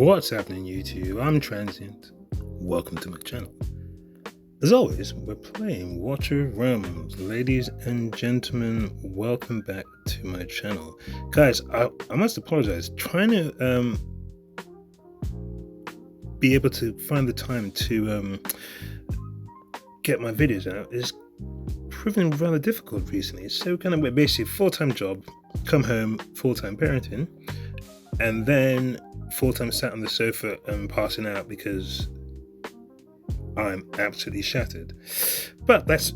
What's happening, YouTube? I'm Transient. Welcome to my channel. As always, we're playing Watcher Realms. Ladies and gentlemen, welcome back to my channel. Guys, I must apologize. Trying to be able to find the time to get my videos out is proving rather difficult recently. So kind of basically full-time job, come home, full-time parenting, and then full-time sat on the sofa and passing out because I'm absolutely shattered. But that's,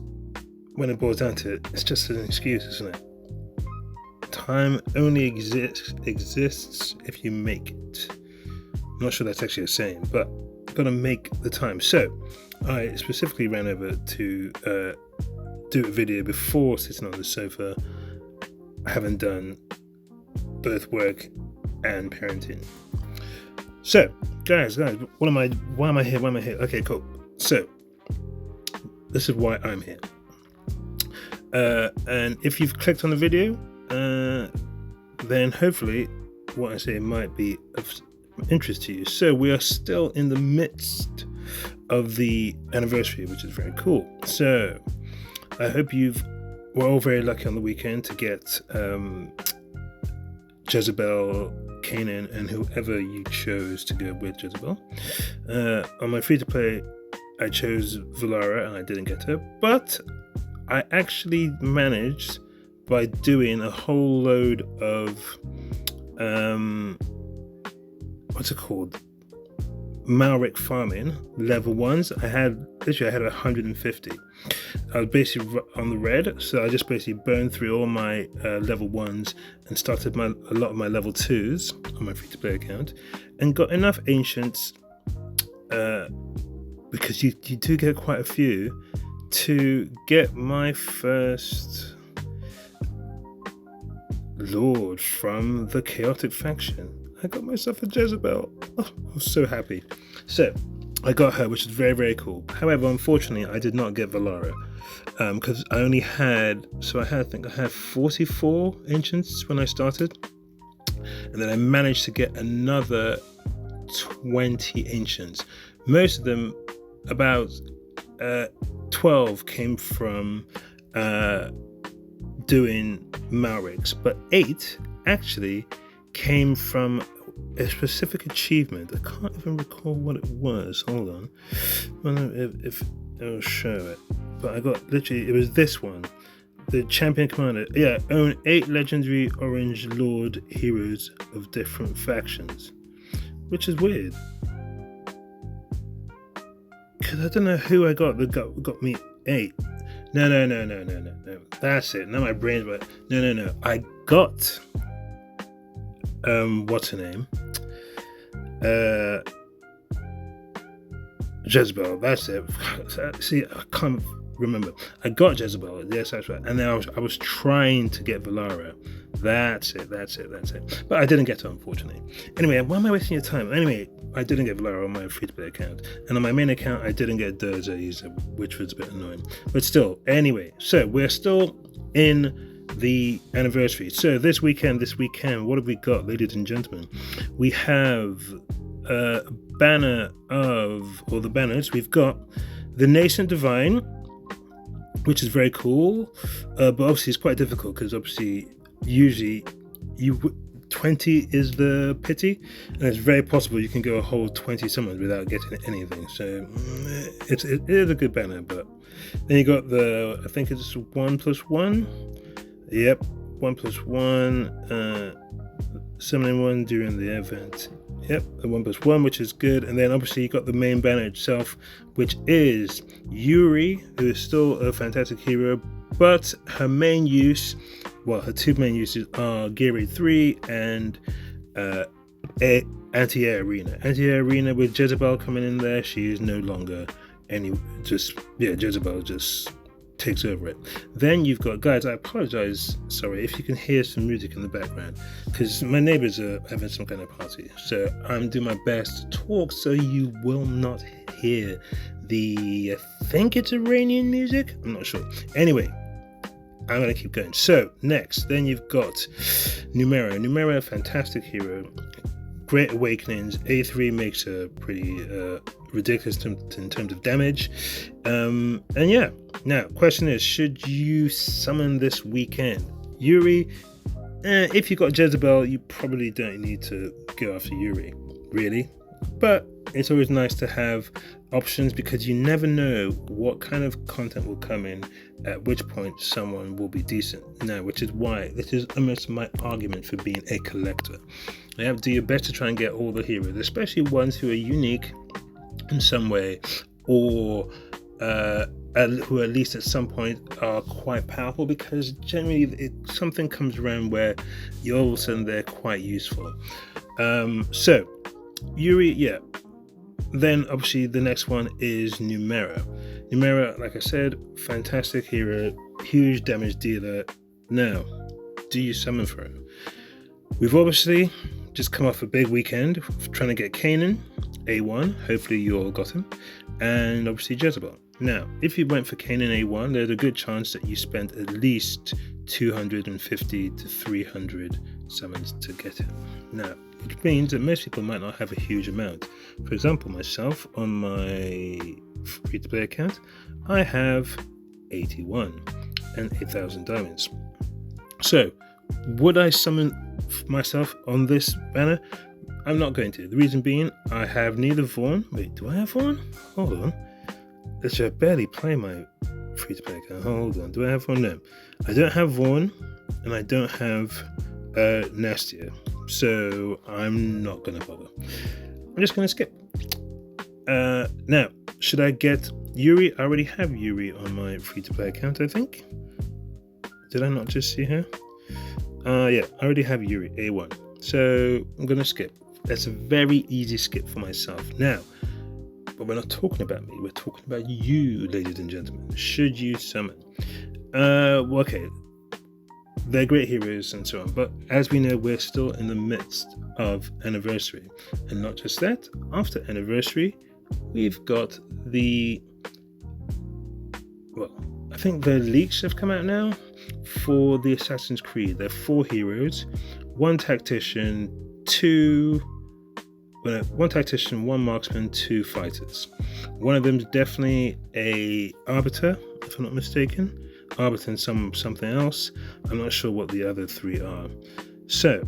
when it boils down to it, it's just an excuse, isn't it? Time only exists if you make it. I'm not sure that's actually a saying, but gotta make the time. So I specifically ran over to do a video before sitting on the sofa. I haven't done both work and parenting. So, guys, why am I here? Okay, cool. So, this is why I'm here. And if you've clicked on the video, then hopefully what I say might be of interest to you. So, we are still in the midst of the anniversary, which is very cool. So, I hope we're all very lucky on the weekend to get Jezebel, Kanan, and whoever you chose to go with Jezebel. On my free-to-play, I chose Valara and I didn't get her, but I actually managed by doing a whole load of what's it called? Malric farming level ones. I had 150. I was basically on the red, so I just basically burned through all my level ones and started a lot of my level twos on my free-to-play account, and got enough ancients because you do get quite a few to get my first lord from the chaotic faction. I got myself a Jezebel. Oh, I was so happy. So I got her, which is very, very cool. However, unfortunately, I did not get Valara because I only had, I think I had 44 ancients when I started, and then I managed to get another 20 ancients. Most of them, about 12, came from doing Malrics, but 8 actually came from a specific achievement. I can't even recall what it was. Hold on. I don't know if it'll show it. But I got literally, it was this one. The champion commander. Yeah, own 8 legendary orange lord heroes of different factions. Which is weird. Because I don't know who I got that got me 8. No. That's it. Now my brain's right. No. I got what's her name? Jezebel, that's it. See, I can't remember. I got Jezebel, yes, that's right. And then I was trying to get Valara. That's it. But I didn't get her, unfortunately. Anyway, why am I wasting your time? Anyway, I didn't get Valara on my free-to-play account. And on my main account, I didn't get Durza user, which was a bit annoying. But still, anyway, so we're still in the anniversary. So this weekend, what have we got, ladies and gentlemen? We have a banner or the banners. We've got the Nascent Divine, which is very cool, but obviously it's quite difficult because obviously usually 20 is the pity, and it's very possible you can go a whole 20 summons without getting anything. So it is a good banner. But then you got I think it's 1+1. Yep, 1+1, summoning one during the event. Yep, the 1+1, which is good. And then obviously you got the main banner itself, which is Yuri, who is still a fantastic hero, but her main use, her two main uses are Gear Raid 3 and Anti-Air Arena. Anti-Air Arena with Jezebel coming in there, she is no longer Jezebel just takes over it. Then you've got, guys, I apologize, sorry if you can hear some music in the background because my neighbors are having some kind of party, so I'm doing my best to talk so you will not hear I think it's Iranian music, I'm not sure. Anyway, I'm going to keep going. So next, then you've got Numera, fantastic hero, Great Awakenings. A3 makes a pretty ridiculous in terms of damage. And yeah, now question is, should you summon this weekend? Yuri, if you got Jezebel, you probably don't need to go after Yuri, really. But it's always nice to have options because you never know what kind of content will come in at which point someone will be decent. Now, which is why this is almost my argument for being a collector. You have to do your best to try and get all the heroes, especially ones who are unique in some way, or who at least at some point are quite powerful, because generally something comes around where you're all of a sudden they're quite useful. So Yuri, yeah. Then obviously the next one is Numera. Numera, like I said, fantastic hero, huge damage dealer. Now, do you summon for him? We've obviously just come off a big weekend trying to get Kanan, A1, hopefully you all got him, and obviously Jezebel. Now, if you went for Kanan A1, there's a good chance that you spent at least 250 to 300 summons to get him. Now, which means that most people might not have a huge amount. For example, myself, on my free-to-play account, I have 81 and 8,000 diamonds. So, would I summon myself on this banner? I'm not going to. The reason being, I have neither Vaughn. Wait, do I have Vaughn? Hold on. I barely play my free-to-play account. Hold on. Do I have Vaughn? No. I don't have Vaughn, and I don't have Nastia. So I'm not going to bother. I'm just going to skip. Now, should I get Yuri? I already have Yuri on my free-to-play account, I think. Did I not just see her? Yeah, I already have Yuri, A1. So I'm going to skip. That's a very easy skip for myself. Now, but we're not talking about me. We're talking about you, ladies and gentlemen. Should you summon? Okay. They're great heroes and so on, but as we know, we're still in the midst of Anniversary. And not just that, after Anniversary, we've got I think the leaks have come out now for the Assassin's Creed. There are 4 heroes, 1 tactician, 1 marksman, 2 fighters. One of them is definitely a Arbiter, if I'm not mistaken. Arbiter and something else. I'm not sure what the other 3 are. So,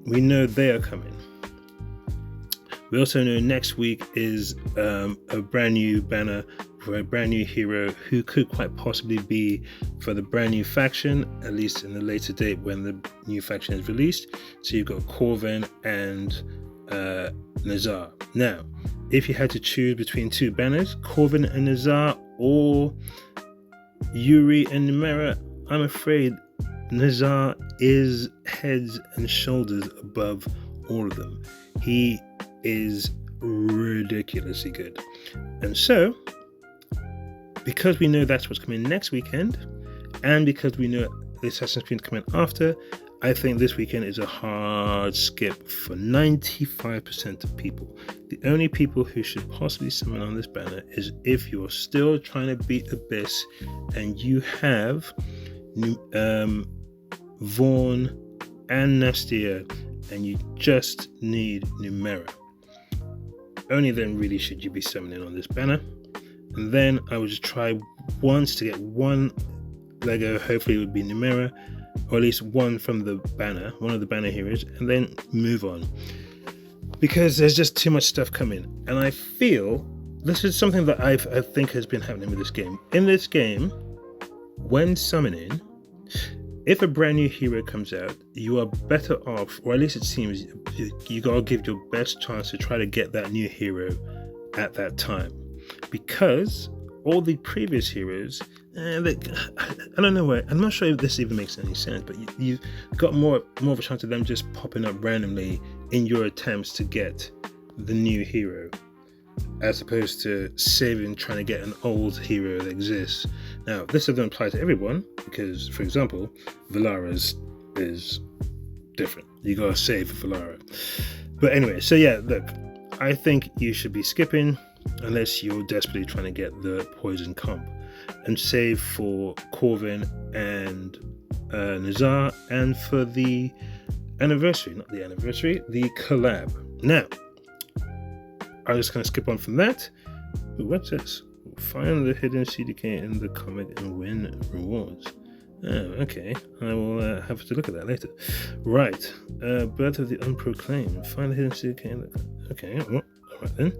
we know they are coming. We also know next week is a brand new banner for a brand new hero who could quite possibly be for the brand new faction, at least in the later date when the new faction is released. So you've got Corvin and Nazar. Now, if you had to choose between 2 banners, Corvin and Nazar or Yuri and Numera, I'm afraid Nazar is heads and shoulders above all of them. He is ridiculously good. And so, because we know that's what's coming next weekend, and because we know the Assassin's Creed coming after, I think this weekend is a hard skip for 95% of people. The only people who should possibly summon on this banner is if you're still trying to beat Abyss and you have Vaughn and Nastia and you just need Numera. Only then really should you be summoning on this banner. And then I would just try once to get 1 Lego, hopefully it would be Numera, or at least 1 from the banner, one of the banner heroes, and then move on. Because there's just too much stuff coming. And I feel this is something that I think has been happening with this game. In this game, when summoning, if a brand new hero comes out, you are better off, or at least it seems, you gotta give your best chance to try to get that new hero at that time. Because all the previous heroes, I don't know where, I'm not sure if this even makes any sense, but you've got more of a chance of them just popping up randomly in your attempts to get the new hero, as opposed to saving trying to get an old hero that exists. Now, this doesn't apply to everyone, because, for example, Valara's is different. You gotta save for Valara. But anyway, so yeah, look, I think you should be skipping unless you're desperately trying to get the poison comp, and save for Corvin and Nazar, and for the anniversary, not the anniversary, the collab. Now, I'm just going to skip on from that. Ooh, what's this? Find the hidden CDK in the comic and win rewards. Oh, okay. I will have to look at that later. Right. Birth of the Unproclaimed. Find the hidden CDK in the... Okay, well, all right then.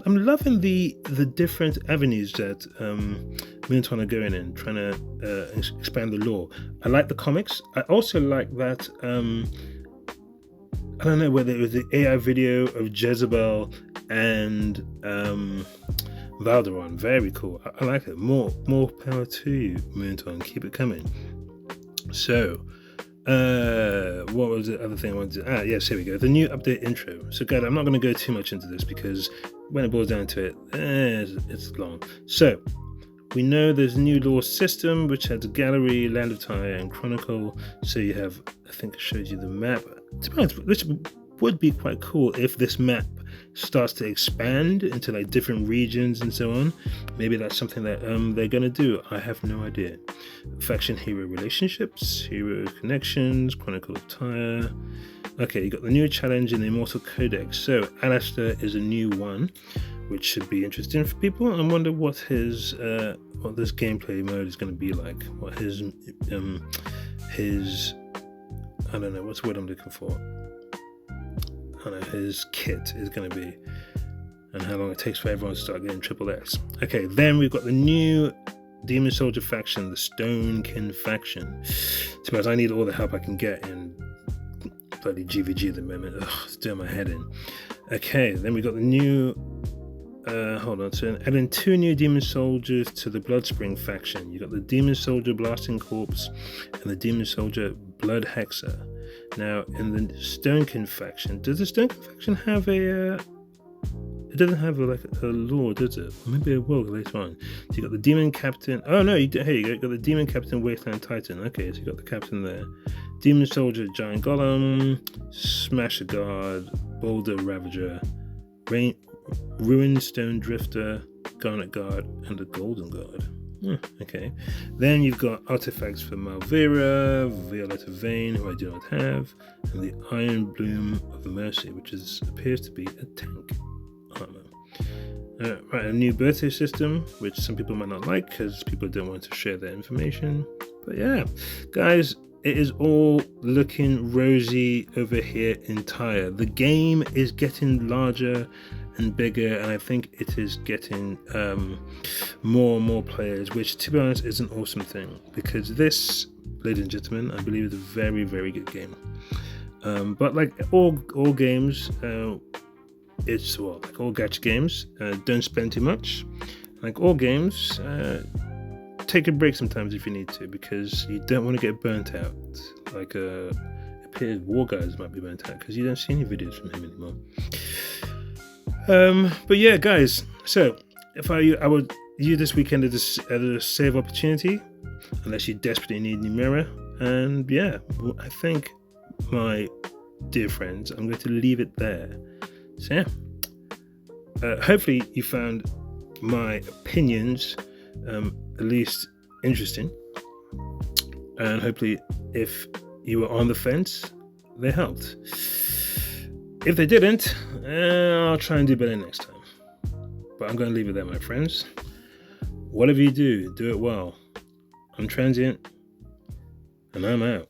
I'm loving the different avenues that Moonton are going in, trying to expand the lore. I like the comics. I also like that... I don't know whether it was the AI video of Jezebel and Valderon. Very cool. I like it. More power to you, Moonton. Keep it coming. So, what was the other thing I wanted to... yes, here we go. The new update intro. So, guys, I'm not going to go too much into this because when it boils down to it, it's long. So, we know there's a new lore system which has a gallery, Land of Tyre, and Chronicle. So you have, I think it shows you the map. To be honest, which would be quite cool if this map starts to expand into like different regions and so on. Maybe that's something that they're gonna do. I have no idea. Faction hero relationships, hero connections, Chronicle of Tyre. Okay, you got the new challenge in the Immortal Codex. So Alistair is a new one, which should be interesting for people. I wonder what his what this gameplay mode is going to be like. What his I don't know what's the word I'm looking for. I don't know, his kit is going to be, and how long it takes for everyone to start getting triple X. Okay, then we've got the new Demon Soldier faction, the Stonekin faction. To be honest, I need all the help I can get in bloody GVG at the moment. Ugh, it's doing my head in. Okay, then we got the new. Hold on, so adding 2 new Demon Soldiers to the Bloodspring faction. You got the Demon Soldier Blasting Corpse and the Demon Soldier Blood Hexer. Now, in the Stonekin faction, does the Stonekin faction have a... it doesn't have a lore, does it? Maybe it will later on. So you got the Demon Captain... Oh no, here you go. You got the Demon Captain Wasteland Titan. Okay, so you got the Captain there. Demon Soldier Giant Golem, Smasher Guard, Boulder Ravager, Ruined Stone Drifter, Garnet Guard, and the Golden Guard. Okay. Then you've got artifacts for Malvera, Violetta Vein, who I do not have, and the Iron Bloom of Mercy, which appears to be a tank armor. Right, a new birthday system, which some people might not like because people don't want to share their information. But yeah, guys, it is all looking rosy over here in Tyre. The game is getting larger and bigger, and I think it is getting more and more players, which to be honest is an awesome thing, because this, ladies and gentlemen, I believe is a very, very good game. But like all games, it's like all gacha games, don't spend too much. Like all games, take a break sometimes if you need to, because you don't want to get burnt out. Like it appears War Guys might be burnt out because you don't see any videos from him anymore. But yeah, guys, so if I would use this weekend as a save opportunity, unless you desperately need Numenera. And yeah, I think, my dear friends, I'm going to leave it there. So yeah, hopefully you found my opinions at least interesting, and hopefully if you were on the fence, they helped. If they didn't, I'll try and do better next time. But I'm going to leave it there, my friends. Whatever you do, do it well. I'm Transient, and I'm out.